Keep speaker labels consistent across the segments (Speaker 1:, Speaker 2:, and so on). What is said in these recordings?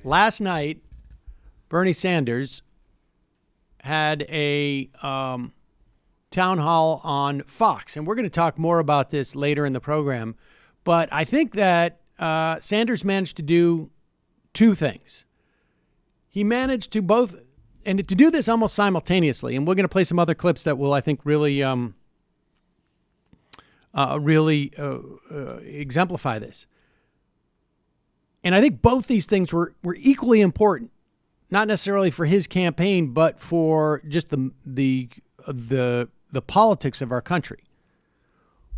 Speaker 1: last night, Bernie Sanders had a town hall on Fox, and we're going to talk more about this later in the program. But I think that Sanders managed to do two things. He managed to both, and to do this almost simultaneously, and we're going to play some other clips that will, I think, really exemplify this. And I think both these things were equally important, not necessarily for his campaign, but for just the politics of our country.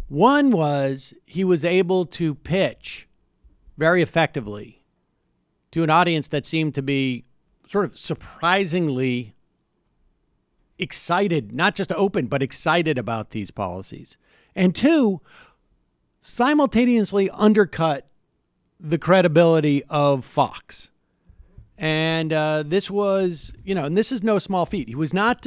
Speaker 1: One was he was able to pitch very effectively to an audience that seemed to be sort of surprisingly excited, not just open, but excited about these policies. And two, simultaneously undercut the credibility of Fox. And this was, and this is no small feat. He was not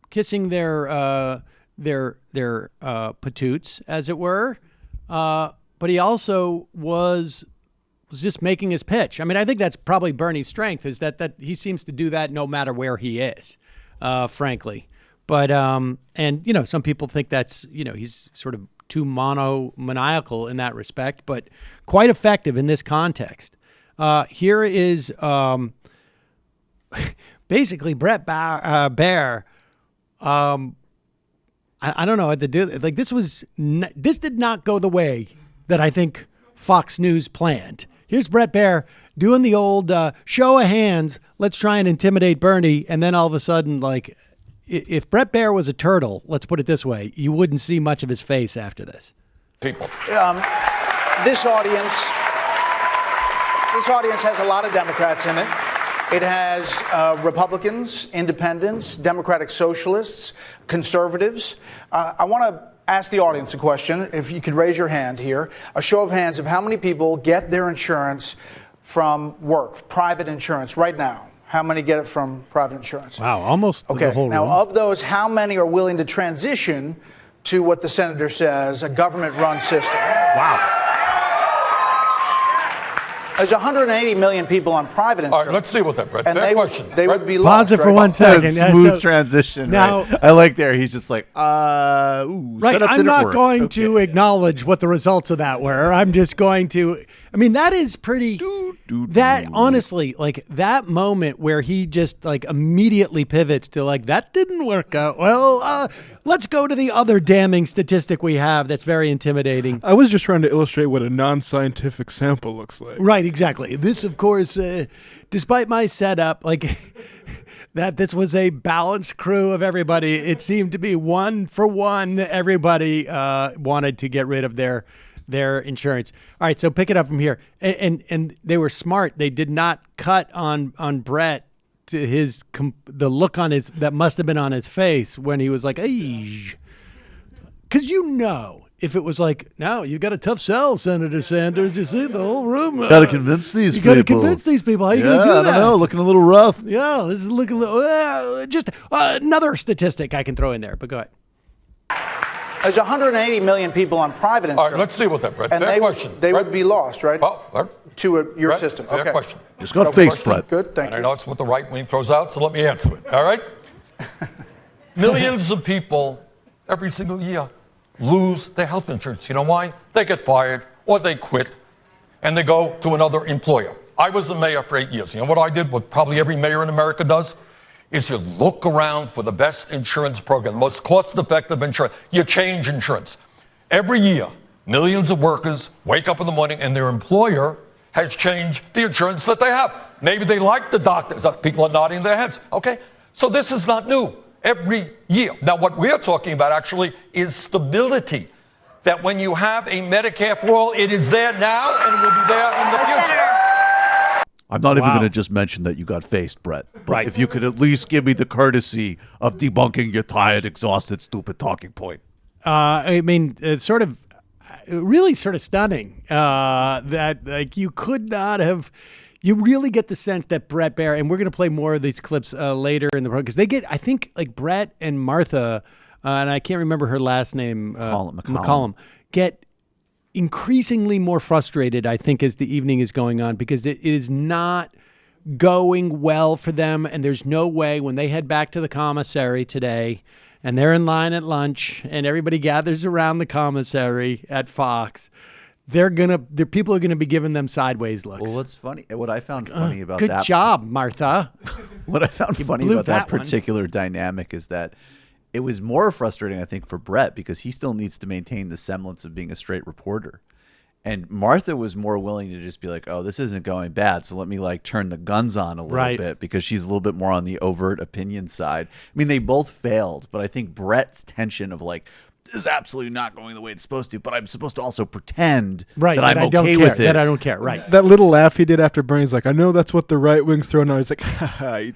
Speaker 1: kissing their patoots, as it were, but he also was just making his pitch. I mean, I think that's probably Bernie's strength, is that he seems to do that no matter where he is, frankly. But and some people think that's he's sort of too maniacal in that respect, but quite effective in this context. Here is basically Brett Baier. I don't know what to do. Like this did not go the way that I think Fox News planned. Here's Brett Baier doing the old show of hands. Let's try and intimidate Bernie, and then all of a sudden, like, if Brett Baier was a turtle, let's put it this way, you wouldn't see much of his face after this.
Speaker 2: People. This audience has a lot of Democrats in it. It has Republicans, independents, Democratic socialists, conservatives. I want to ask the audience a question. If you could raise your hand here. A show of hands of how many people get their insurance from work, private insurance, right now. How many get it from private insurance?
Speaker 1: Wow, almost
Speaker 2: okay.
Speaker 1: The whole
Speaker 2: now,
Speaker 1: room.
Speaker 2: of those, how many are willing to transition to what the senator says, a government-run system?
Speaker 1: Wow.
Speaker 2: There's 180 million people on private insurance.
Speaker 3: All right, let's deal with that, Brett.
Speaker 2: And they would be
Speaker 1: lost. Pause it for
Speaker 2: right?
Speaker 1: 1 second.
Speaker 4: Smooth transition.
Speaker 1: Now,
Speaker 4: right? I like there. He's just like,
Speaker 1: right. I'm not going to acknowledge what the results of that were. I'm just going to. I mean, that is pretty. That honestly, like that moment where he just like immediately pivots to like that didn't work out. Well, let's go to the other damning statistic we have that's very intimidating.
Speaker 5: I was just trying to illustrate what a non-scientific sample looks like.
Speaker 1: Right, exactly. This, of course, despite my setup, like that this was a balanced crew of everybody. It seemed to be one for one. Everybody wanted to get rid of their insurance. All right, so pick it up from here. And they were smart. They did not cut on Brett to the look on his that must have been on his face when he was like, "Hey," because if it was like, "Now you got a tough sell, Senator Sanders," you see the whole room.
Speaker 4: Got to convince these people.
Speaker 1: You got to convince these people. How are you going to do that?
Speaker 4: I don't know. Looking a little rough.
Speaker 1: Yeah, this is looking a little. Just another statistic I can throw in there. But go ahead.
Speaker 2: There's 180 million people on private insurance.
Speaker 3: All right, let's deal with that, Brett.
Speaker 2: And
Speaker 3: fair question.
Speaker 2: They would be lost, right?
Speaker 3: Well,
Speaker 2: to your
Speaker 3: Brett,
Speaker 2: system.
Speaker 3: Fair
Speaker 2: okay.
Speaker 3: question.
Speaker 4: Just got to face, Brett.
Speaker 2: Good, thank
Speaker 3: and
Speaker 2: you.
Speaker 3: I know it's what the right wing throws out, so let me answer it. All right? Millions of people every single year lose their health insurance. You know why? They get fired or they quit and they go to another employer. I was the mayor for 8 years. You know what I did? What probably every mayor in America does? Is you look around for the best insurance program, the most cost-effective insurance. You change insurance. Every year, millions of workers wake up in the morning and their employer has changed the insurance that they have. Maybe they like the doctors. People are nodding their heads. Okay? So this is not new. Every year. Now, what we're talking about actually is stability. That when you have a Medicare for all, it is there now and will be there in the future.
Speaker 4: I'm not even going to just mention that you got faced, Brett. But
Speaker 1: Right.
Speaker 4: if you could at least give me the courtesy of debunking your tired, exhausted, stupid talking point.
Speaker 1: I mean, it's really sort of stunning that like you could not have. You really get the sense that Brett Baier, and we're going to play more of these clips later in the program because they get, I think, like Brett and Martha, and I can't remember her last name,
Speaker 4: McCollum.
Speaker 1: get increasingly more frustrated, I think, as the evening is going on, because it is not going well for them. And there's no way when they head back to the commissary today and they're in line at lunch and everybody gathers around the commissary at Fox, people are gonna be giving them sideways looks.
Speaker 4: Well, what's funny, what I found funny about
Speaker 1: Good
Speaker 4: that.
Speaker 1: job, Martha.
Speaker 4: What I found funny
Speaker 1: blew
Speaker 4: about that
Speaker 1: that one.
Speaker 4: particular dynamic is that it was more frustrating, I think, for Brett because he still needs to maintain the semblance of being a straight reporter. And Martha was more willing to just be like, oh, this isn't going bad, so let me like turn the guns on a little bit, because she's a little bit more on the overt opinion side. I mean, they both failed, but I think Brett's tension of like, this is absolutely not going the way it's supposed to, but I'm supposed to also pretend that I'm okay with it.
Speaker 1: That I don't care, right.
Speaker 5: That little laugh he did after Bernie's like, I know that's what the right wing's throwing out. He's like,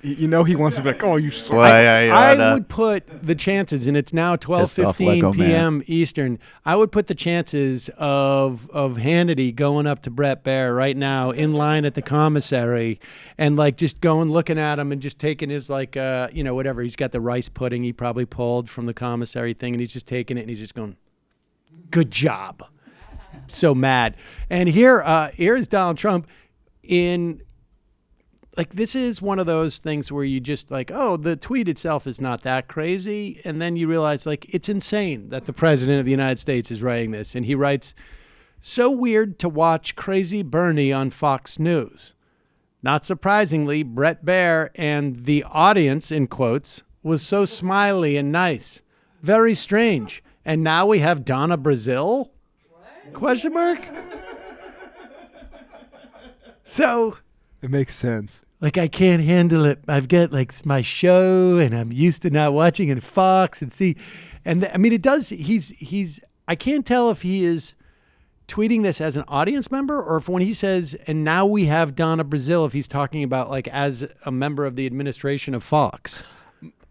Speaker 5: you know, he wants to be like, oh, you suck.
Speaker 1: I would put the chances, and it's now 12:15 p.m. Eastern. I would put the chances of Hannity going up to Brett Baier right now in line at the commissary and like just going, looking at him and just taking his like, whatever. He's got the rice pudding he probably pulled from the commissary thing, and he's just taking it and he's just going, good job. So mad. And here's Donald Trump in like, this is one of those things where you just like, oh, the tweet itself is not that crazy. And then you realize like, it's insane that the president of the United States is writing this. And he writes, so weird to watch crazy Bernie on Fox News. Not surprisingly, Brett Baier and the audience, in quotes, was so smiley and nice. Very strange. And now we have Donna Brazil? What? Question mark? So
Speaker 5: It makes sense.
Speaker 1: like, I can't handle it. I've got like my show and I'm used to not watching it Fox and see. And I mean, it does. I can't tell if he is tweeting this as an audience member or if when he says, and now we have Donna Brazil, if he's talking about like as a member of the administration of Fox.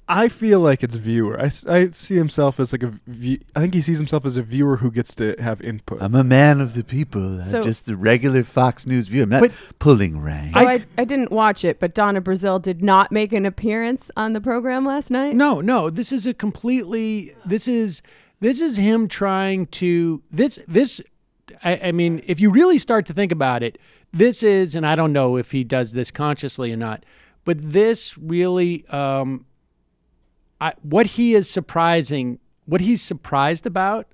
Speaker 5: I feel like it's viewer. I see himself as like I think he sees himself as a viewer who gets to have input.
Speaker 4: I'm a man of the people.
Speaker 6: So-
Speaker 4: I'm just a regular Fox News viewer. I'm not pulling rank.
Speaker 6: So I didn't watch it, but Donna Brazil did not make an appearance on the program last night.
Speaker 1: No. This is a completely. This is him trying to. I mean, if you really start to think about it, this is, and I don't know if he does this consciously or not, but this really. What he's surprised about,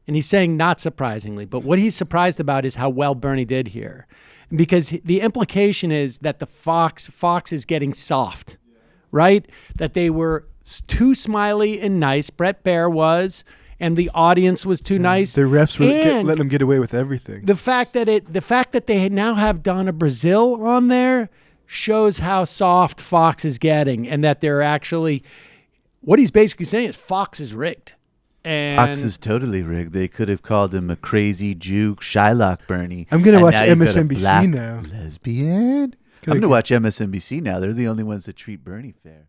Speaker 1: and he's saying not surprisingly, but what he's surprised about is how well Bernie did here. Because the implication is that the Fox is getting soft, right? That they were too smiley and nice. Brett Baier was, and the audience was too nice.
Speaker 5: The refs were
Speaker 1: And
Speaker 5: letting them get away with everything.
Speaker 1: the fact that they now have Donna Brazil on there shows how soft Fox is getting, and that they're actually. What he's basically saying is Fox is rigged. And
Speaker 4: Fox is totally rigged. They could have called him a crazy Jew, Shylock Bernie.
Speaker 5: I'm going to
Speaker 4: And
Speaker 5: watch
Speaker 4: now you've got a
Speaker 5: MSNBC
Speaker 4: black
Speaker 5: now.
Speaker 4: lesbian. I'm going to watch MSNBC now. They're the only ones that treat Bernie fair.